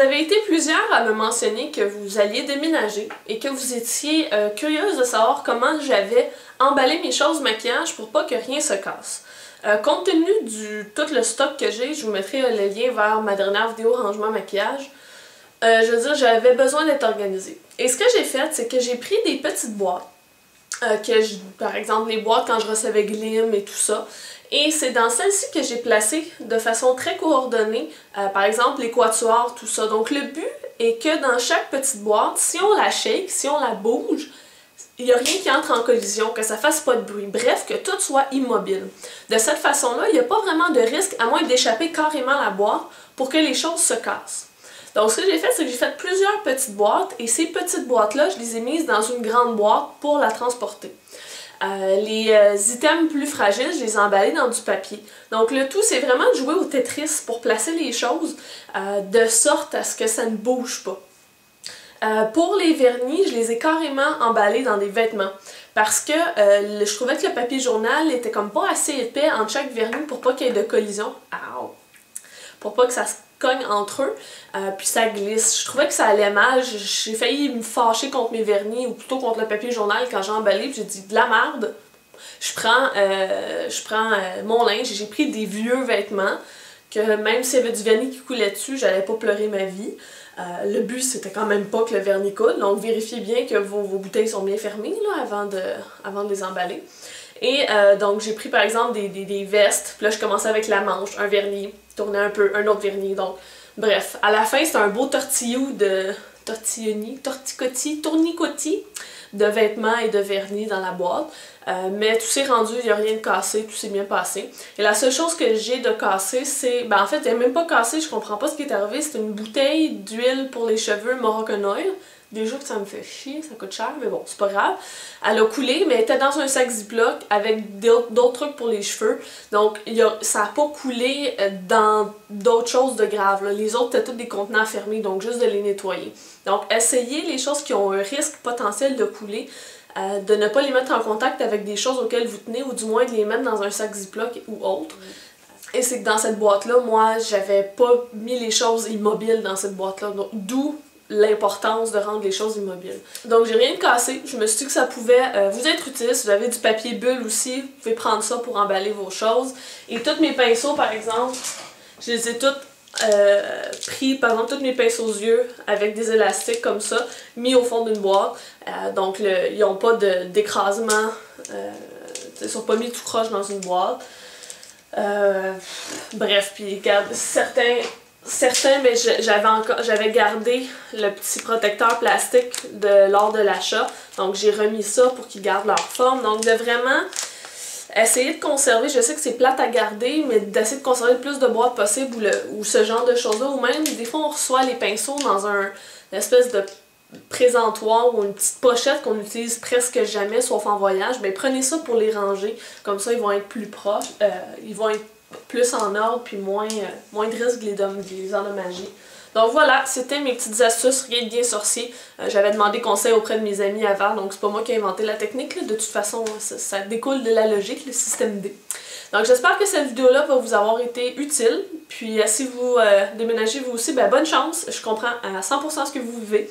avez été plusieurs à me mentionner que vous alliez déménager et que vous étiez curieuse de savoir comment j'avais emballé mes choses maquillage pour pas que rien se casse. Compte tenu du tout le stock que j'ai, je vous mettrai le lien vers ma dernière vidéo rangement maquillage. Je veux dire, j'avais besoin d'être organisée. Et ce que j'ai fait, c'est que j'ai pris des petites boîtes. Par exemple, les boîtes quand je recevais Glim et tout ça. Et c'est dans celle-ci que j'ai placé de façon très coordonnée, par exemple les quatuors, tout ça. Donc le but est que dans chaque petite boîte, si on la shake, si on la bouge, il n'y a rien qui entre en collision, que ça fasse pas de bruit. Bref, que tout soit immobile. De cette façon-là, il n'y a pas vraiment de risque, à moins d'échapper carrément la boîte, pour que les choses se cassent. Donc ce que j'ai fait, c'est que j'ai fait plusieurs petites boîtes, et ces petites boîtes-là, je les ai mises dans une grande boîte pour la transporter. Les items plus fragiles, je les ai emballés dans du papier. Donc le tout, c'est vraiment de jouer au Tetris pour placer les choses de sorte à ce que ça ne bouge pas. Pour les vernis, je les ai carrément emballés dans des vêtements parce que je trouvais que le papier journal était comme pas assez épais entre chaque vernis pour pas qu'il y ait de collision. Ow! Pour pas que ça se cogne entre eux, puis ça glisse. Je trouvais que ça allait mal, j'ai failli me fâcher contre mes vernis, ou plutôt contre le papier journal quand j'ai emballé, puis j'ai dit de la merde. Je prends mon linge, j'ai pris des vieux vêtements, que même s'il y avait du vernis qui coulait dessus, j'allais pas pleurer ma vie. Le but, c'était quand même pas que le vernis coule, donc vérifiez bien que vos bouteilles sont bien fermées là, avant de les emballer. Et donc j'ai pris par exemple des vestes, puis là je commençais avec la manche, un vernis, tournais un peu, un autre vernis, donc bref. À la fin c'est un beau tortillou de tournicotis de vêtements et de vernis dans la boîte. Mais tout s'est rendu, il n'y a rien de cassé, tout s'est bien passé. Et la seule chose que j'ai de cassé, c'est... Ben en fait, elle n'est même pas cassée, je comprends pas ce qui est arrivé, c'est une bouteille d'huile pour les cheveux Moroccan Oil. Déjà que ça me fait chier, ça coûte cher, mais bon, c'est pas grave. Elle a coulé, mais elle était dans un sac Ziploc avec d'autres trucs pour les cheveux. Donc, ça n'a pas coulé dans d'autres choses de grave. Là. Les autres étaient tous des contenants fermés, donc juste de les nettoyer. Donc, essayez les choses qui ont un risque potentiel de couler, de ne pas les mettre en contact avec des choses auxquelles vous tenez, ou du moins de les mettre dans un sac Ziploc ou autre. Et c'est que dans cette boîte-là, moi, j'avais pas mis les choses immobiles dans cette boîte-là, d'où l'importance de rendre les choses immobiles. Donc j'ai rien de cassé, je me suis dit que ça pouvait vous être utile. Si vous avez du papier bulle aussi, vous pouvez prendre ça pour emballer vos choses. Et tous mes pinceaux par exemple, je les ai toutes pris, par exemple tous mes pinceaux aux yeux avec des élastiques comme ça, mis au fond d'une boîte. Donc ils n'ont pas d'écrasement, ils sont pas mis tout croche dans une boîte. Bref, puis regarde, certains, mais j'avais gardé le petit protecteur plastique lors de l'achat. Donc j'ai remis ça pour qu'ils gardent leur forme. Donc de vraiment essayer de conserver, je sais que c'est plate à garder, mais d'essayer de conserver le plus de boîtes possible ou ce genre de choses-là. Ou même, des fois on reçoit les pinceaux dans une espèce de présentoir ou une petite pochette qu'on utilise presque jamais, sauf en voyage. Ben prenez ça pour les ranger. Comme ça, ils vont être plus proches. Ils vont être plus en ordre, puis moins de risque de les endommager. Donc voilà, c'était mes petites astuces, rien de bien sorcier. J'avais demandé conseil auprès de mes amis avant, donc c'est pas moi qui ai inventé la technique. Là. De toute façon, ça découle de la logique, le système D. Donc j'espère que cette vidéo-là va vous avoir été utile. Puis si vous déménagez vous aussi, ben bonne chance. Je comprends à 100% ce que vous vivez.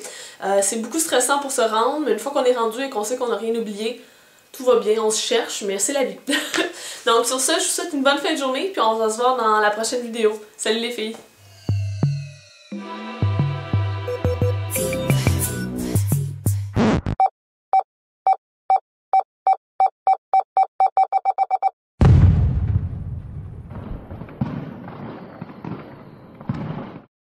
C'est beaucoup stressant pour se rendre, mais une fois qu'on est rendu et qu'on sait qu'on n'a rien oublié, tout va bien, on se cherche, mais c'est la vie. Donc sur ça, je vous souhaite une bonne fin de journée, puis on va se voir dans la prochaine vidéo. Salut les filles!